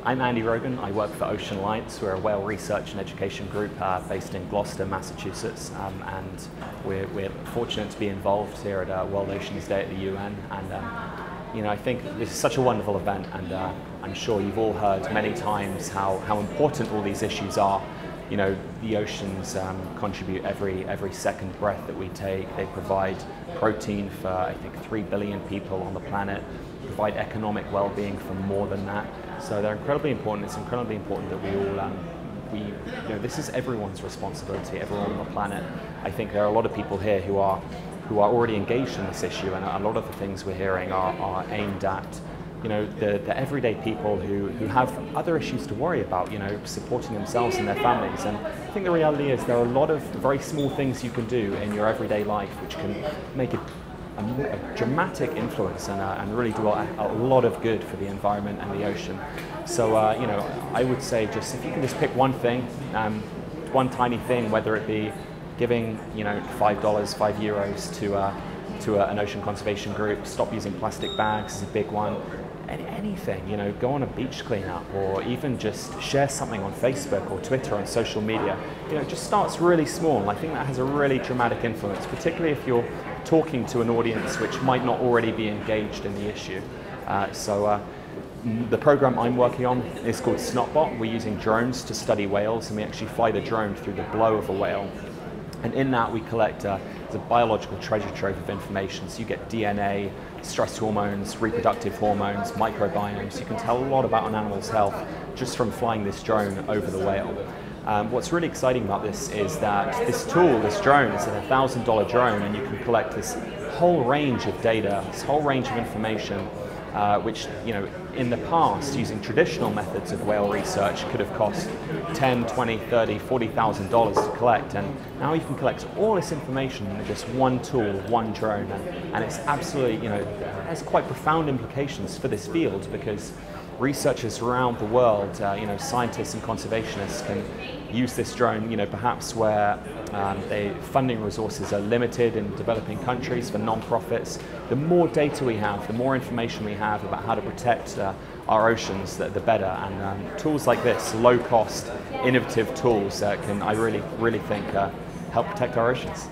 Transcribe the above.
I'm Andy Rogan. I work for Ocean Lights. We're a whale research and education group based in Gloucester, Massachusetts, and we're fortunate to be involved here at World Oceans Day at the UN. And you know, I think this is such a wonderful event, and I'm sure you've all heard many times how important all these issues are. You know, the oceans contribute every second breath that we take. They provide protein for, I think, 3 billion people on the planet, provide economic well-being for more than that. So they're incredibly important. It's incredibly important that we all, you know, this is everyone's responsibility, everyone on the planet. I think there are a lot of people here who are already engaged in this issue, and a lot of the things we're hearing are aimed at, you know, the everyday people who have other issues to worry about, you know, supporting themselves and their families. And I think the reality is there are a lot of very small things you can do in your everyday life which can make a dramatic influence and really do a lot of good for the environment and the ocean. So, you know, I would say just if you can just pick one thing, one tiny thing, whether it be giving, you know, $5, €5 to an ocean conservation group, stop using plastic bags is a big one. Anything, you know, go on a beach cleanup, or even just share something on Facebook or Twitter, on social media. You know, it just starts really small, and I think that has a really dramatic influence, particularly if you're talking to an audience which might not already be engaged in the issue. The program I'm working on is called Snotbot. We're using drones to study whales, and we actually fly the drone through the blow of a whale. And in that we collect a biological treasure trove of information. So you get DNA, stress hormones, reproductive hormones, microbiomes. You can tell a lot about an animal's health just from flying this drone over the whale. What's really exciting about this is that this tool, this drone, is a $1,000 drone, and you can collect this whole range of data, this whole range of information, which, you know, in the past, using traditional methods of whale research, could have cost $10, $20, $30, $40,000 to collect. And now you can collect all this information in just one tool, one drone, and it's absolutely, you know, has quite profound implications for this field, because researchers around the world, you know, scientists and conservationists can use this drone, you know, perhaps where funding resources are limited in developing countries for non-profits. The more data we have, the more information we have about how to protect our oceans, the better. And tools like this, low-cost, innovative tools, can, I really think, help protect our oceans.